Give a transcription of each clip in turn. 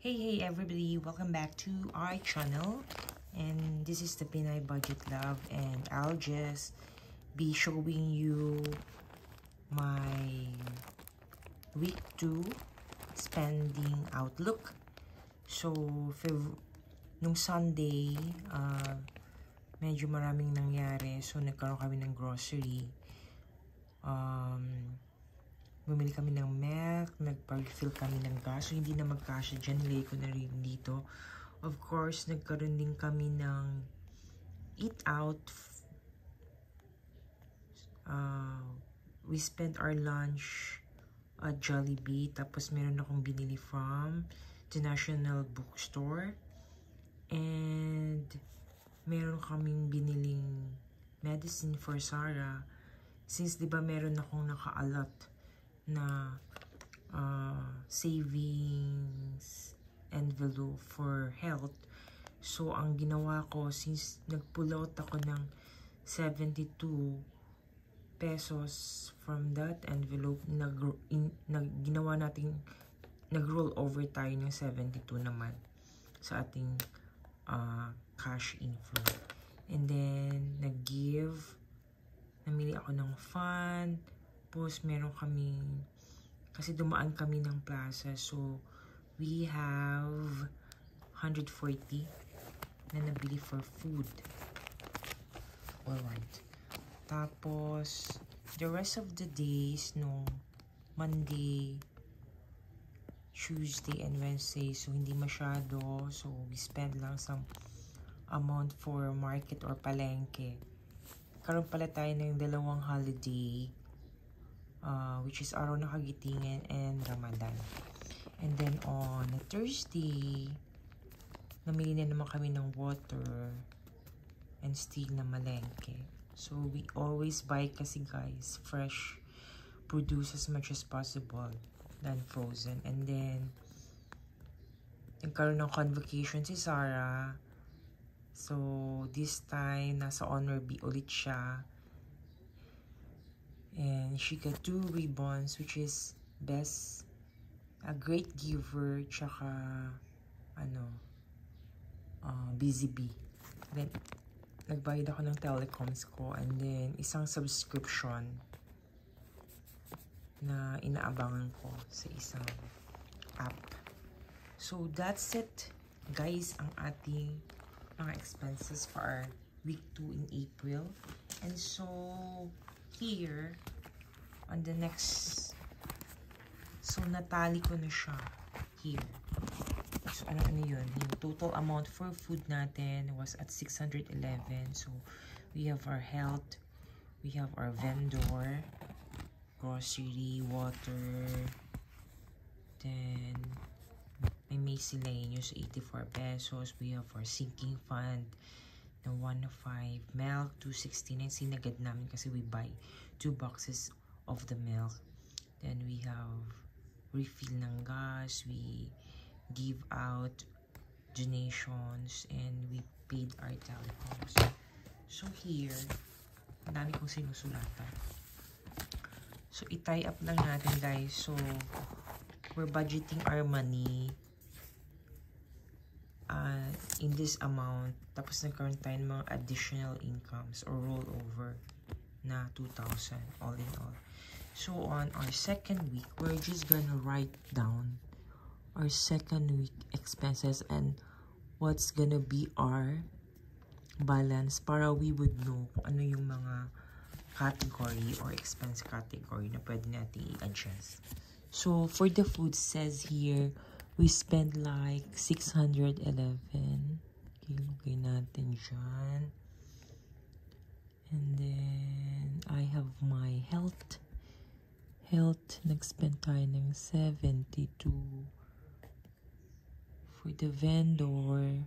Hey everybody, welcome back to our channel, and this is the Pinay Budget Love, and I'll just be showing you my week 2 spending outlook. So nung Sunday, medyo maraming nangyari, so nagkaroon kami ng grocery. Bumili kami ng milk, nagpa-refill kami ng gas, so hindi na magkasya dyan, nilagay ko na rin dito. Of course, nagkaroon din kami ng eat out. We spent our lunch at Jollibee, tapos meron akong binili from the National Bookstore, and meron kaming biniling medicine for Sarah, since diba meron akong naka-allot na savings envelope for health. So ang ginawa ko, since nag-pull out ako ng 72 pesos from that envelope, ginawa natin, nag-roll over tayo ng 72 naman sa ating cash inflow. And then namili ako ng fund. Tapos meron kami, kasi dumaan kami ng plaza, so we have 140 na nabili for food. Alright. Tapos the rest of the days, no, Monday, Tuesday, and Wednesday, so hindi masyado, so we spend lang some amount for market or palengke. Karoon pala tayo ng dalawang holiday, which is Araw ng Kagitingan and Ramadan. And then on Thursday, namili na naman kami ng water and steel na malengke. So we always buy kasi guys, fresh produce as much as possible than frozen. And then nagkaroon ng convocation si Sarah. So this time, nasa Honor B ulit siya. And she got 2 ribbons, which is best, a great giver, tsaka Busy Bee. Then nagbayad ako ng telecoms ko, and then isang subscription na inaabangan ko sa isang app. So that's it guys, ang ating mga expenses for our week 2 in April. And so here on the next, so natali ko na siya here. So ano yun, yung total amount for food natin was at 611. So we have our health, we have our vendor, grocery, water, then may miscellaneous 84 pesos. We have our sinking fund na 105, milk 269, sinagad namin kasi we buy 2 boxes of the milk. Then we have refill ng gas, we give out donations, and we paid our telecoms. So here, ang dami kong sinusulatan. So i-tie up lang natin guys. So we're budgeting our money in this amount, tapos nagkaroon tayo ng mga additional incomes or rollover na 2,000 all in all. So on our second week, we're just gonna write down our second week expenses and what's gonna be our balance para we would know kung ano yung mga category or expense category na pwede natin i-adjust. So for the food, says here we spend like 611. Okay, natin dyan. And then I have my health. Nag-spend tayo ng 72. For the vendor,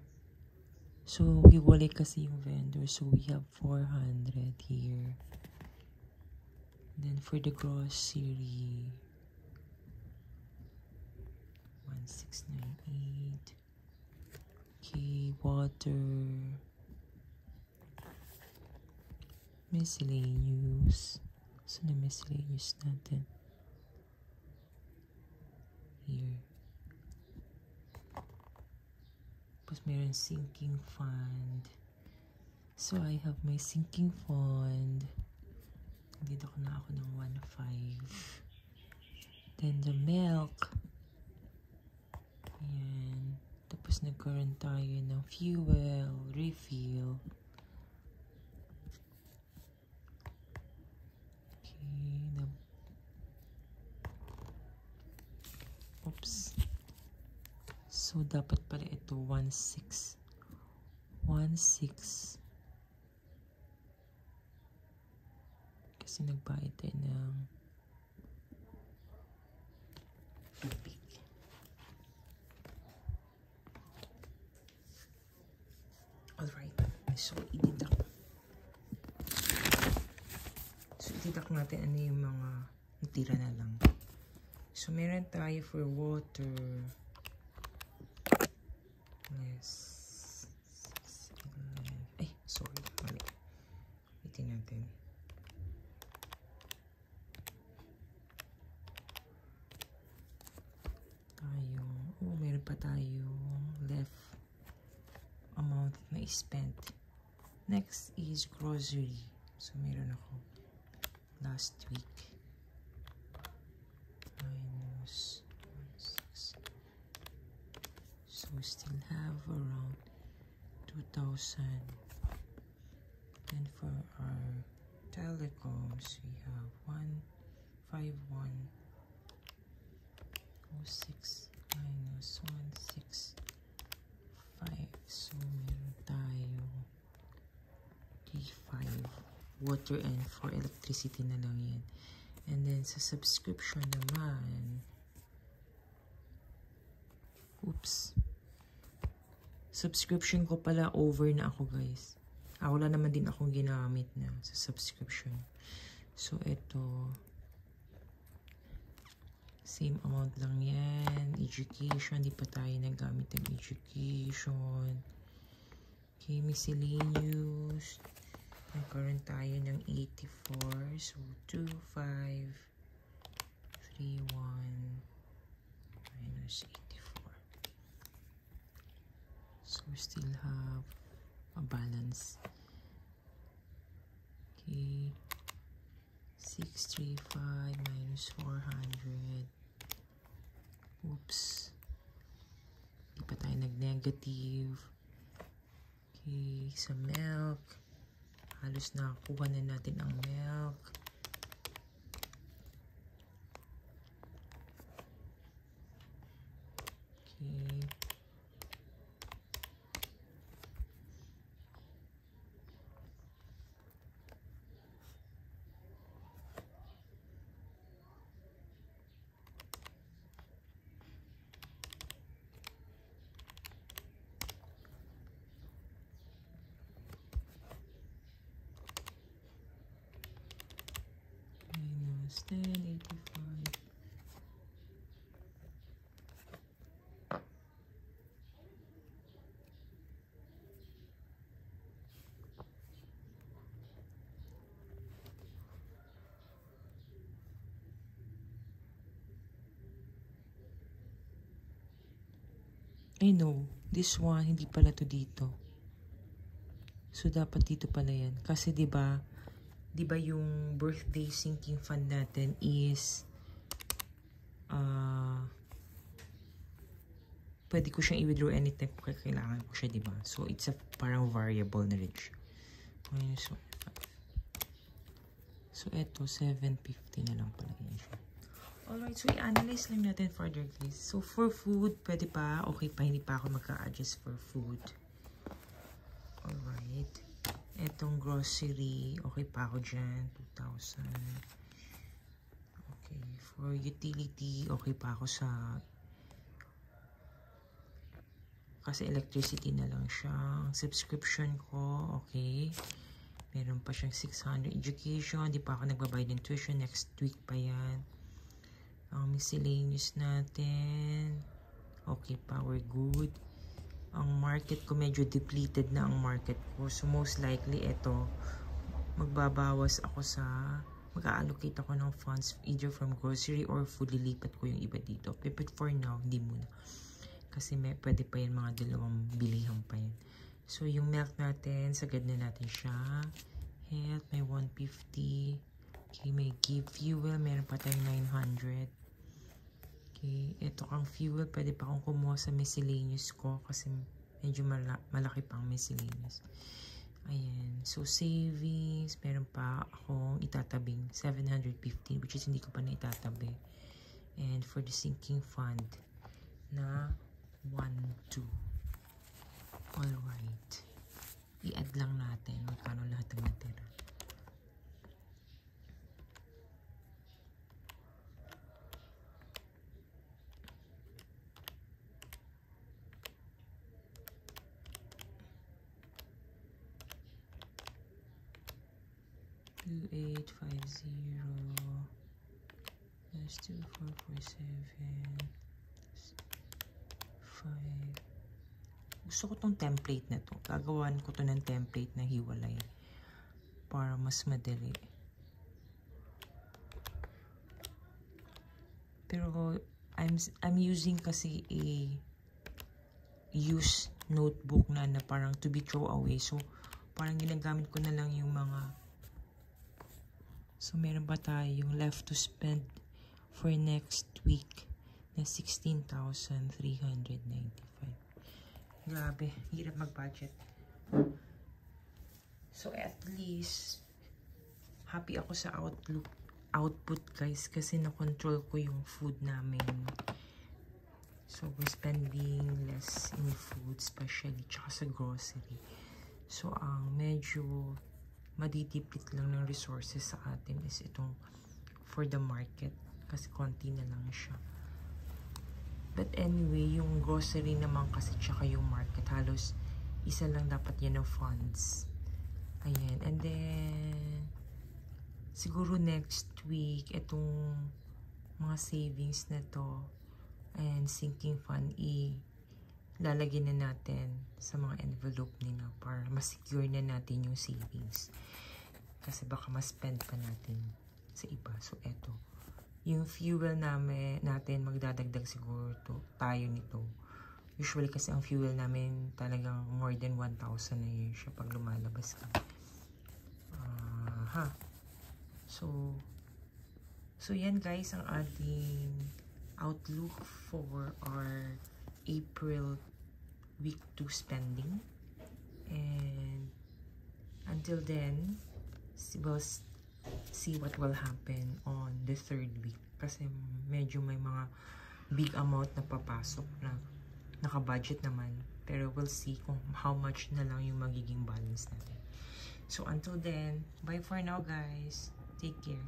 so hiwalay kasi yung vendor, so we have 400 here. Then for the grocery, 1698. Okay, water, miscellaneous. So na miscellaneous natin here. Tapos meron sinking fund. So, I have my sinking fund. Dito ko na ako ng 1.5. Then, the milk. Ayan. Tapos, nagkaroon tayo ng fuel, refill. Okay. Oops. So, dapat pala ito 1.6. 1.6. Kasi nagbayad tayo ng tubig. Alright. So, itidak natin ano yung mga natira na lang. So, meron tayo for water. Yes. 6, 11. Ay, sorry. Mali. Itin natin. Meron pa tayong left amount na spent. Next is grocery. So, meron ako last week. Minus 1.6. So, we still have around 2,000. And for our telecoms, we have 151.06 minus 165. So, meron tayo 3.5. Water and for electricity na lang yan. And then, sa subscription naman, oops. Subscription ko pala over na ako, guys. Wala naman din akong ginamit na sa subscription. So, ito, same amount lang yan. Education, di pa tayo nagamit ng education. Okay, miscellaneous. Nagkaroon tayo ng 84. So, 2,531 minus 84. So, we still have a balance. Okay. 635 minus 400. Oops. Di pa tayo nag-negative. Okay. Sa milk. Halos nakakuha na natin ang milk. Okay. Minus 1085. I know, this one, hindi pala to dito. So, dapat dito pala yan. Kasi, di ba yung birthday sinking fund natin is, pwede ko siyang i-withdraw anytime kung kailangan ko siya, di ba? So, it's a parang variable na rin siya. Minus 1.5. So, eto, 750 na lang pala yan siya. Alright, so i-analyze lang natin further, guys. So, for food, pwede pa. Okay pa, hindi pa ako magka-adjust for food. Alright. Etong grocery, okay pa ako dyan. 2,000. Okay. For utility, okay pa ako sa... Kasi electricity na lang siya. Subscription ko, okay. Meron pa siyang 600. Education, di pa ako nagbabayad ng tuition. Next week pa yan. Ang miscellaneous natin. Okay pa, we're good. Ang market ko, medyo depleted na ang market ko. So, most likely, ito, magbabawas ako sa, mag-allocate ako ng funds either from grocery or food. Lilipat ko yung iba dito. But for now, hindi muna. Kasi pwede pa yan, mga dalawang bilihan pa yan. So, yung milk natin, sagad na natin siya. Health, may 150. Okay, may give fuel, meron pa tayong 900. Okay, ito ang fuel, pwede pa akong kumuha sa miscellaneous ko kasi medyo malaki pang miscellaneous. Ayan, so savings, meron pa akong itatabing 750, which is hindi ko pa na itatabi. And for the sinking fund na 1, 2. Alright. I-add lang natin magkano lahat ang natira. Two, 850 plus 2447 5. Gusto ko tong template na to. Gagawan ko to ng template na hiwalay para mas madali. Pero I'm using kasi a used notebook na parang to be throw away. So parang ginagamit ko na lang yung mga. So, meron pa tayong left to spend for next week na 16,395. Grabe, hirap mag-budget. So, at least, happy ako sa output, guys, kasi na-control ko yung food namin. So, we're spending less in food, especially, tsaka sa grocery. So, ang medyo madidipit lang ng resources sa atin is itong for the market kasi konti na lang siya. But anyway, yung grocery naman kasi tsaka yung market, halos isa lang dapat yan ng funds. Ayan. And then siguro next week itong mga savings na to and sinking fund lalagyan na natin sa mga envelope nila para ma-secure na natin yung savings. Kasi baka ma-spend pa natin sa iba. So, eto. Yung fuel natin magdadagdag siguro tayo nito. Usually kasi ang fuel namin talagang more than 1,000 na yun siya pag lumalabas ka. So, yan guys ang ating outlook for our April week 2 spending. And until then, we'll see what will happen on the 3rd week. Kasi medyo may mga big amount na papasok na naka-budget naman. Pero we'll see kung how much na lang yung magiging balance natin. So until then, bye for now guys. Take care.